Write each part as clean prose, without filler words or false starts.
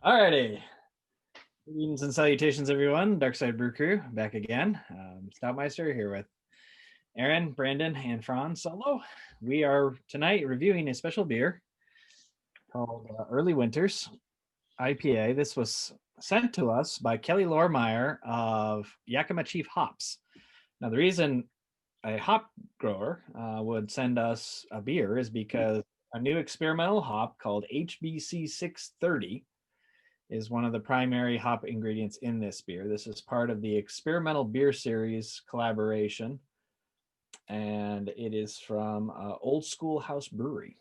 Alrighty. Greetings and salutations, everyone. Darkside Brew Crew back again. Stoutmeister here with Aaron, Brandon, and Franz solo. We are tonight reviewing a special beer called Early Winters IPA. This was sent to us by Kelly Lormeyer of Yakima Chief Hops. Now, the reason a hop grower would send us a beer is because a new experimental hop called HBC 630 is one of the primary hop ingredients in this beer. This is part of the Experimental Beer Series collaboration, and it is from Old Schoolhouse Brewery.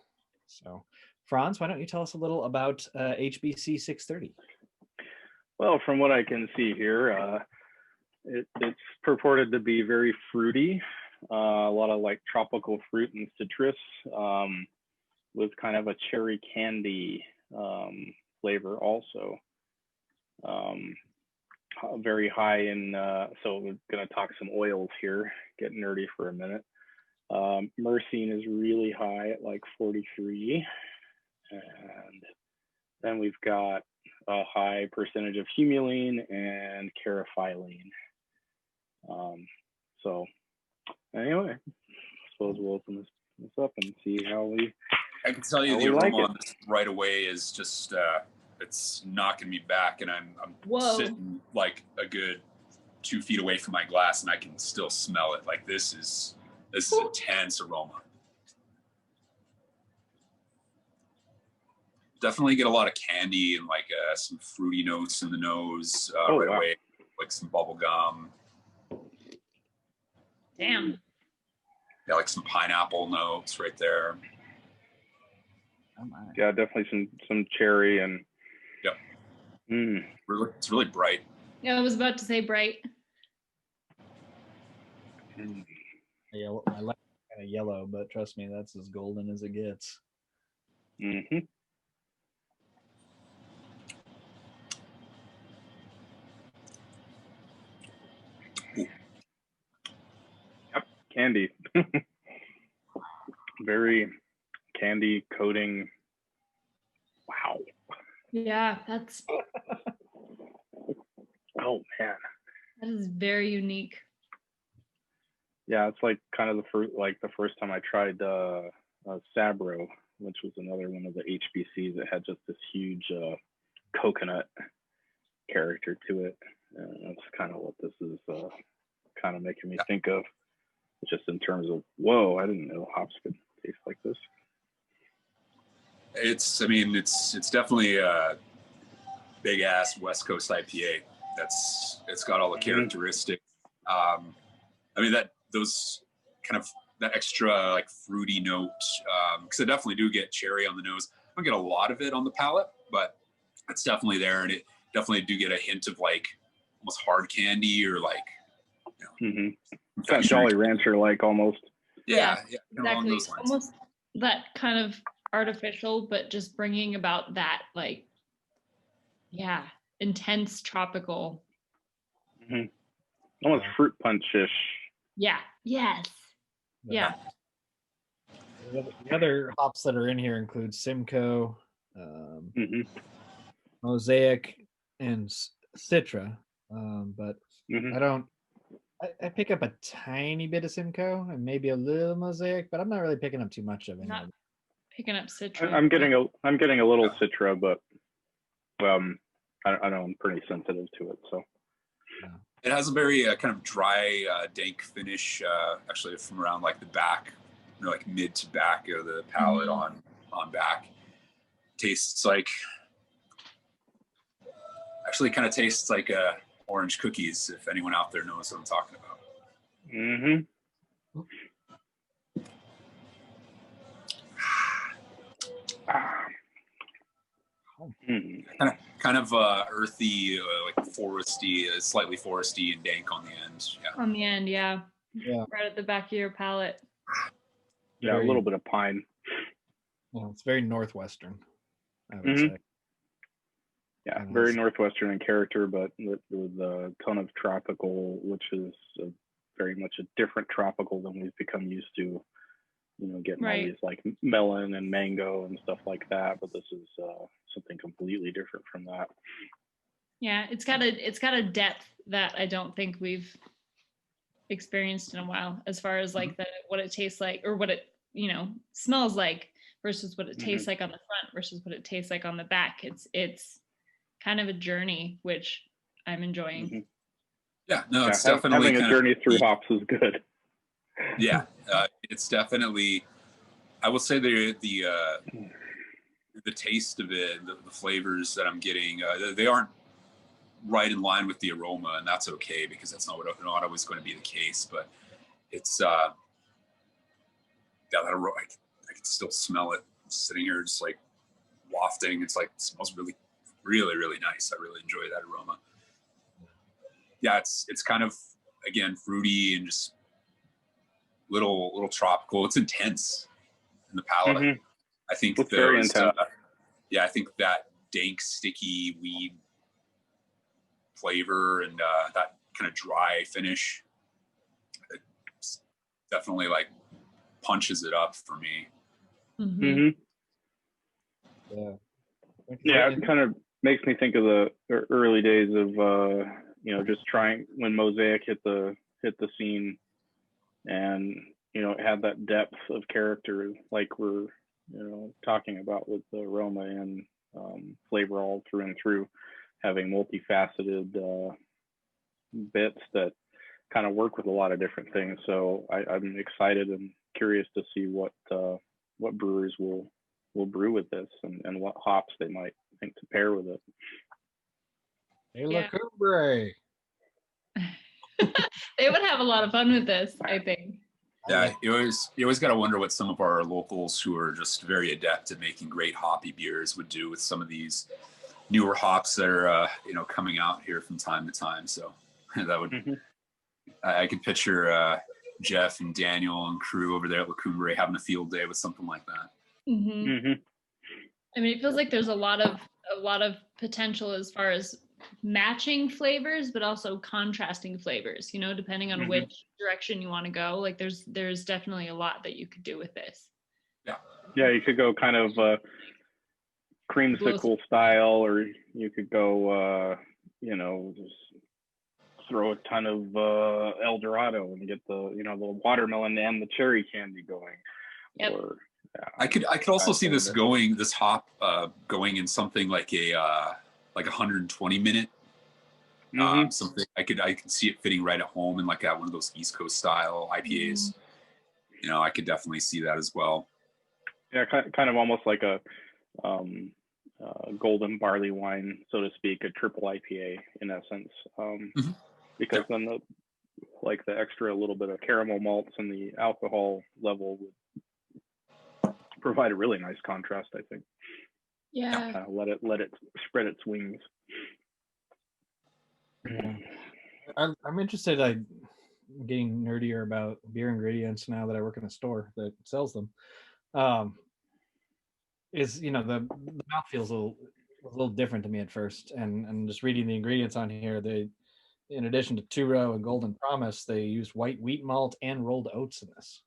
So, Franz, why don't you tell us a little about HBC 630? Well, from what I can see here, it's purported to be very fruity, a lot of like tropical fruit and citrus, with kind of a cherry candy flavor also. Very high in, so we're going to talk some oils here, get nerdy for a minute. Myrcene is really high at like 43. And then we've got a high percentage of humulene and caryophyllene. So anyway, I suppose we'll open this up and see how we. I can tell you the aroma on this right away is just it's knocking me back, and I'm sitting like a good 2 feet away from my glass, and I can still smell it. Like this is intense aroma. Definitely get a lot of candy and like some fruity notes in the nose right away, like some bubble gum. Damn. Yeah, like some pineapple notes right there. Yeah, definitely some cherry and. Yep. It's really bright. Yeah, I was about to say bright. Yeah, I like kind of yellow, but trust me, that's as golden as it gets. Mm-hmm. Yep, candy. Very candy coating. Wow. Yeah, that's. Oh man. That is very unique. Yeah, it's like kind of the first time I tried Sabro, which was another one of the HBCs that had just this huge coconut character to it. That's kind of what this is kind of making me think of, just in terms of, whoa, I didn't know hops could taste like this. It's definitely a big ass West Coast IPA. It's got all the characteristics. That extra like fruity note, because I definitely do get cherry on the nose. I don't get a lot of it on the palate, but it's definitely there, and it definitely do get a hint of like almost hard candy or like, Kind of Jolly Rancher like almost. Yeah, exactly. Almost that kind of artificial, but just bringing about that like, intense tropical. Almost fruit punch-ish. Yeah. Yes. Yeah. The other hops that are in here include Simcoe, Mosaic, and Citra. But I pick up a tiny bit of Simcoe and maybe a little Mosaic, but I'm not really picking up too much of it. Not picking up Citra. I'm getting a little Citra, but I know I'm pretty sensitive to it, so. Yeah. It has a very kind of dry, dank finish, actually from around like the back, like mid to back of the palate on back. Tastes like, actually kind of tastes like orange cookies, if anyone out there knows what I'm talking about. Kind of earthy, like foresty, slightly foresty and dank on the end. Yeah. On the end, yeah. Right at the back of your palate. Yeah, a little bit of pine. Well, it's very northwestern, I would say. Yeah, very northwestern in character, but with a ton of tropical, which is very much a different tropical than we've become used to getting all these like melon and mango and stuff like that. But this is something completely different from that. Yeah, it's got a depth that I don't think we've experienced in a while, as far as like what it tastes like, or what it smells like versus what it tastes like on the front versus what it tastes like on the back. It's kind of a journey, which I'm enjoying. Yeah, no, it's definitely having a journey through hops is good. Yeah, it's definitely. I will say the taste of it, the flavors that I'm getting, they aren't right in line with the aroma, and that's okay because that's not always going to be the case. But it's that aroma, I can still smell it sitting here, just like wafting. It's like it smells really, really, really nice. I really enjoy that aroma. Yeah, it's kind of, again, fruity and just little tropical. It's intense in the palate. I think it's very intense. I think that dank, sticky weed flavor and that kind of dry finish, it definitely like punches it up for me. Yeah, it kind of makes me think of the early days of just trying when Mosaic hit the scene, and it had that depth of character like we're talking about with the aroma and flavor all through and through, having multifaceted bits that kind of work with a lot of different things. So I'm excited and curious to see what brewers will brew with this and what hops they might think to pair with it. Hey, Brewery. They would have a lot of fun with this, I think. Yeah, you always got to wonder what some of our locals who are just very adept at making great hoppy beers would do with some of these newer hops that are coming out here from time to time. So that would I could picture Jeff and Daniel and crew over there at Lacumbre having a field day with something like that. I mean, it feels like there's a lot of potential as far as matching flavors, but also contrasting flavors, depending on which direction you want to go. Like there's definitely a lot that you could do with this. Yeah, you could go kind of creamsicle style, or you could go just throw a ton of El Dorado and get the the watermelon and the cherry candy going. Yep. Or I could also see this hop going in something like a 120 minute something. I could see it fitting right at home in like one of those East Coast style IPAs. I could definitely see that as well. Yeah, kind of almost like a golden barley wine, so to speak, a triple IPA in essence, because then the extra little bit of caramel malts and the alcohol level would provide a really nice contrast, I think. Yeah. Kind of let it spread its wings. Yeah. I'm interested. I'm getting nerdier about beer ingredients now that I work in a store that sells them. Is the mouth feels a little different to me at first, and just reading the ingredients on here, they, in addition to two-row and Golden Promise, they use white wheat malt and rolled oats in this.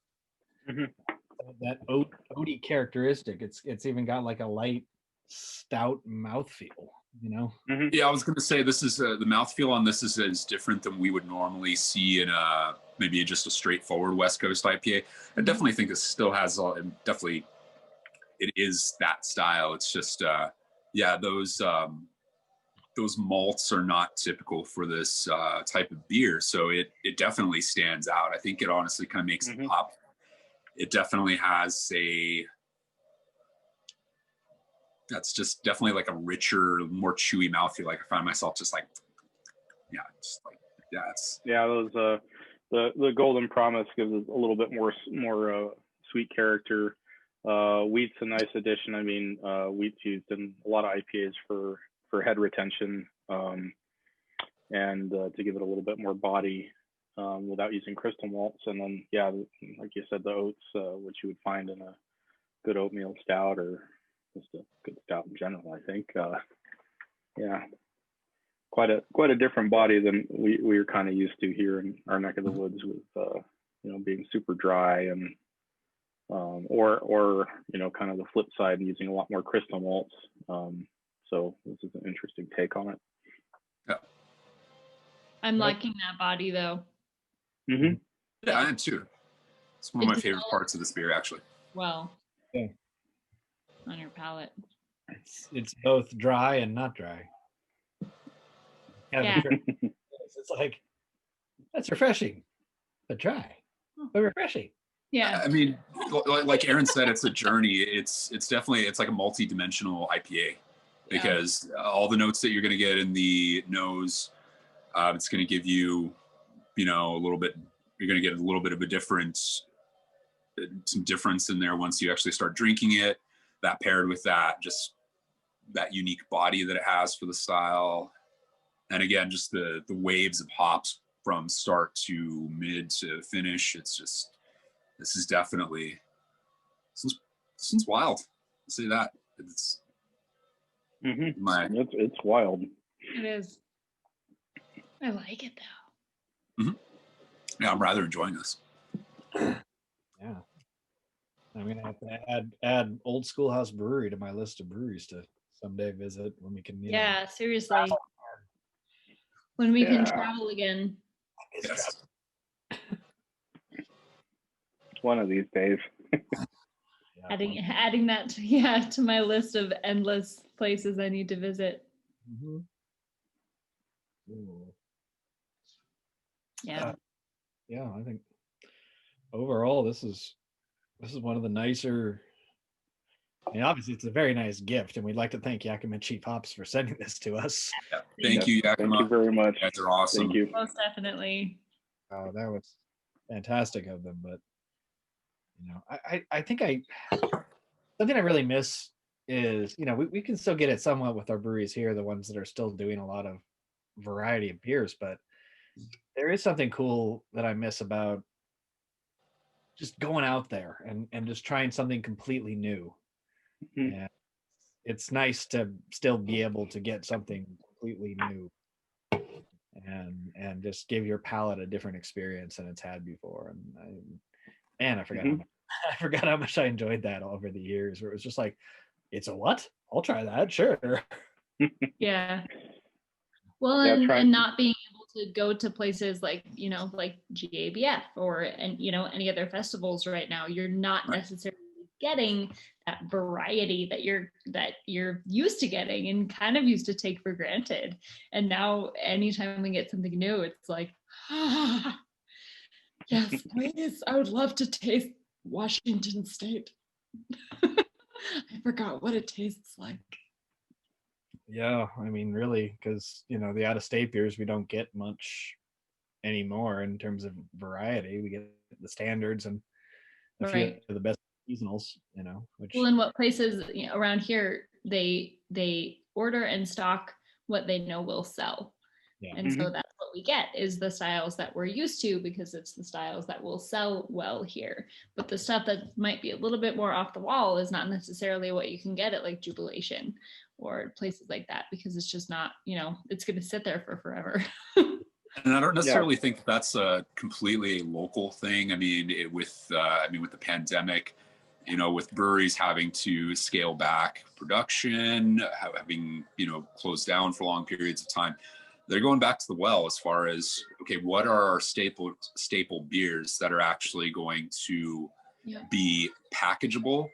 That oaty characteristic. It's even got like a light stout mouthfeel. Yeah, I was going to say this is the mouthfeel on this is different than we would normally see in maybe just a straightforward West Coast IPA. I definitely think this still has definitely. It is that style. It's just, those malts are not typical for this type of beer. So it definitely stands out. I think it honestly kind of makes it pop. It definitely has that's just definitely like a richer, more chewy mouthfeel. Like I find myself just like, those the Golden Promise gives it a little bit more sweet character. Wheat's a nice addition. I mean, wheat's used in a lot of IPAs for head retention, and to give it a little bit more body without using crystal malts. And then, like you said, the oats, which you would find in a good oatmeal stout or just a good stout in general, I think. Quite a different body than we're kind of used to here in our neck of the woods with being super dry and or kind of the flip side, using a lot more crystal malts. So this is an interesting take on it. Yeah. I'm liking that body though. Mm-hmm. Yeah, I am too. It's one of my favorite parts of this beer, actually. Well, yeah. On your palate. It's both dry and not dry. Yeah. It's like, that's refreshing, but dry, but refreshing. Yeah. I mean, like Aaron said, it's a journey. It's definitely, it's like a multi-dimensional IPA, because all the notes that you're going to get in the nose, it's going to give you, a little bit, you're going to get a little bit of some difference in there once you actually start drinking it. That paired with that unique body that it has for the style. And again, just the waves of hops from start to mid to finish. It's just, this is wild. I'll say that. It's it's wild. It is. I like it though. Mm-hmm. Yeah, I'm rather enjoying this. Yeah. I'm gonna have to add Old Schoolhouse Brewery to my list of breweries to someday visit when we can. Seriously. When we can travel again. Yes. One of these days. Adding that to my list of endless places I need to visit. Mm-hmm. Yeah. I think overall this is one of the nicer. I mean, obviously it's a very nice gift, and we'd like to thank Yakima Chief Hops for sending this to us. Yeah. Thank you, Yakima. Thank you very much. You guys are awesome. Thank you. Most definitely. Oh, that was fantastic of them. But I think something I really miss is, we can still get it somewhat with our breweries here, the ones that are still doing a lot of variety of beers, but there is something cool that I miss about just going out there and just trying something completely new. Mm-hmm. And it's nice to still be able to get something completely new and just give your palate a different experience than it's had before. And I forgot I forgot how much I enjoyed that over the years, where it was just like, it's a what? I'll try that, sure. Yeah. Well, and not being able to go to places like, like GABF or any other festivals right now, you're not necessarily getting that variety that you're used to getting and kind of used to take for granted. And now anytime we get something new, it's like, yes, please, I would love to taste Washington State. I forgot what it tastes like. Yeah, I mean, really, because the out-of-state beers, we don't get much anymore in terms of variety. We get the standards and a few of the best seasonals, which. Well, in what places around here, they order and stock what they know will sell. Yeah. And so that's what we get, is the styles that we're used to, because it's the styles that will sell well here. But the stuff that might be a little bit more off the wall is not necessarily what you can get at like Jubilation or places like that, because it's just not, it's going to sit there for forever. And I don't necessarily think that's a completely local thing. I mean, with the pandemic, with breweries having to scale back production, having closed down for long periods of time, they're going back to the well as far as, okay, what are our staple beers that are actually going to be packageable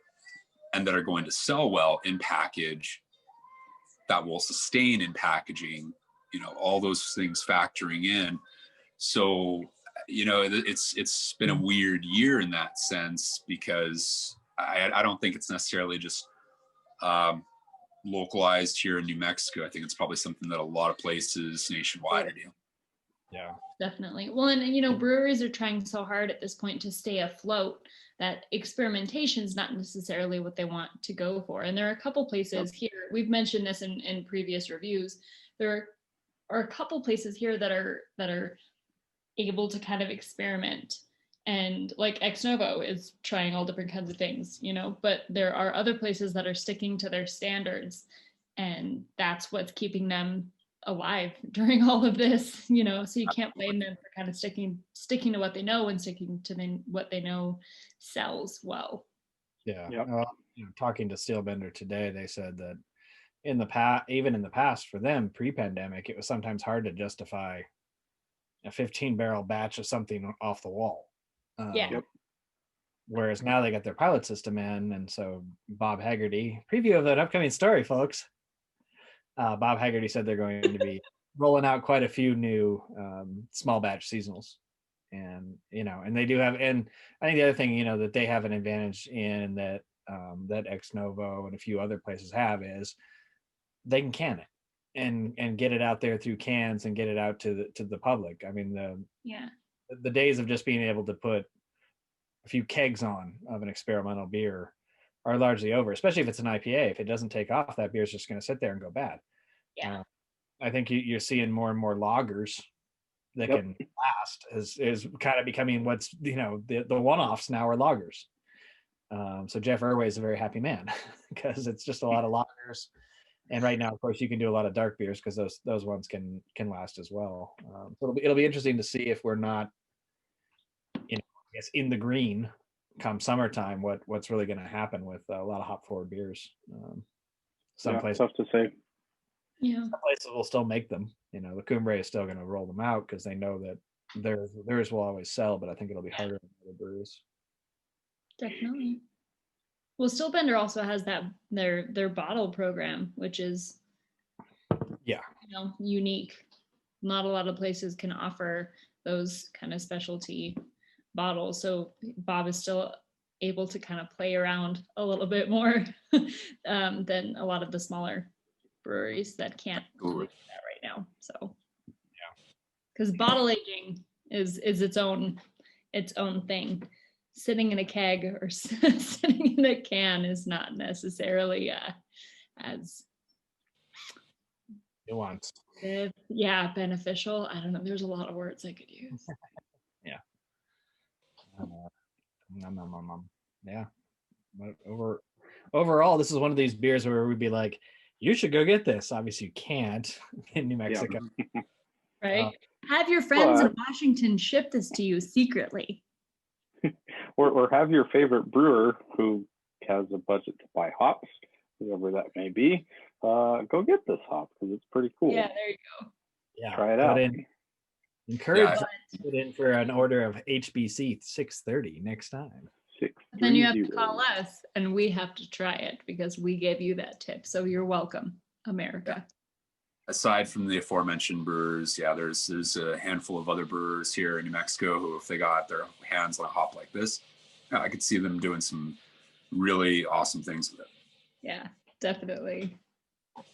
and that are going to sell well in package, that will sustain in packaging, all those things factoring in. So, it's been a weird year in that sense, because I don't think it's necessarily just localized here in New Mexico. I think it's probably something that a lot of places nationwide are doing. Yeah, definitely. Well, and breweries are trying so hard at this point to stay afloat that experimentation is not necessarily what they want to go for. And there are a couple places here, we've mentioned this in previous reviews, there are a couple places here that are able to kind of experiment. And like Ex Novo is trying all different kinds of things, but there are other places that are sticking to their standards, and that's what's keeping them alive during all of this, so you can't blame them for kind of sticking to what they know and sticking to what they know sells well. Yeah. Yep. Talking to Steelbender today, they said that even in the past for them pre-pandemic, it was sometimes hard to justify a 15-barrel batch of something off the wall. Yep. Whereas now they got their pilot system in, and so Bob Haggerty, preview of that upcoming story, folks. Bob Haggerty said they're going to be rolling out quite a few new small batch seasonals, and and they do have, and I think the other thing that they have an advantage in that that Ex Novo and a few other places have is they can can it and get it out there through cans and get it out to the public. I mean the days of just being able to put a few kegs on of an experimental beer are largely over, especially if it's an IPA. If it doesn't take off, that beer is just going to sit there and go bad. Yeah. I think you're seeing more and more lagers that can last is kind of becoming what's, the one-offs now are lagers. So Jeff Irway is a very happy man because it's just a lot of lagers. And right now, of course, you can do a lot of dark beers because those ones can last as well. So it'll be interesting to see if we're not, I guess, in the green come summertime. What's really going to happen with a lot of hop forward beers? Some places, tough to say. Yeah, some places will still make them. The Cumbre is still going to roll them out because they know that theirs will always sell. But I think it'll be harder than other breweries. Definitely. Well, Steelbender also has that their bottle program, which is unique. Not a lot of places can offer those kind of specialty bottles. So Bob is still able to kind of play around a little bit more than a lot of the smaller breweries that can't do that right now. So because bottle aging is its own thing. Sitting in a keg or sitting in a can is not necessarily as nuanced. Beneficial. I don't know. There's a lot of words I could use. Yeah. Yeah. But overall, this is one of these beers where we'd be like, you should go get this. Obviously, you can't in New Mexico. Yeah. Right? Have your friends in Washington ship this to you secretly. Or have your favorite brewer who has a budget to buy hops, whoever that may be, go get this hop because it's pretty cool. Yeah, there you go. Yeah, try it out. Encourage put in for an order of HBC 630 next time. Then you have to call us and we have to try it because we gave you that tip. So you're welcome, America. Aside from the aforementioned brewers, there's a handful of other brewers here in New Mexico who, if they got their hands on a hop like this, I could see them doing some really awesome things with it. Yeah, definitely. It'd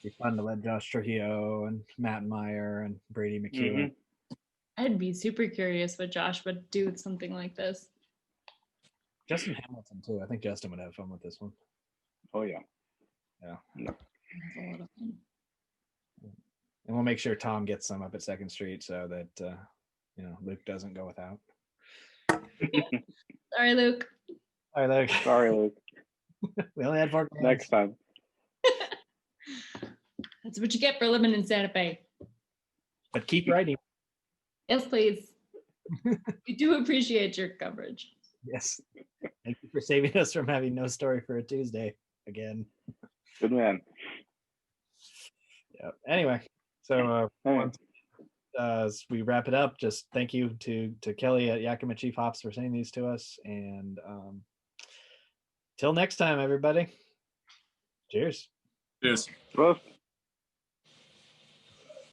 be fun to let Josh Trujillo and Matt Meyer and Brady McEwen. Mm-hmm. I'd be super curious what Josh would do with something like this. Justin Hamilton too. I think Justin would have fun with this one. Oh yeah. Yeah. That's a lot of fun. And we'll make sure Tom gets some up at 2nd Street so that Luke doesn't go without. Sorry, Luke. Sorry, Luke. We only had 4 cans. Next time. That's what you get for living in Santa Fe. But keep writing. Yes, please. We do appreciate your coverage. Yes. Thank you for saving us from having no story for a Tuesday again. Good man. Yeah. Anyway, so as we wrap it up, just thank you to Kelly at Yakima Chief Hops for sending these to us. And till next time, everybody. Cheers. Cheers. Prost.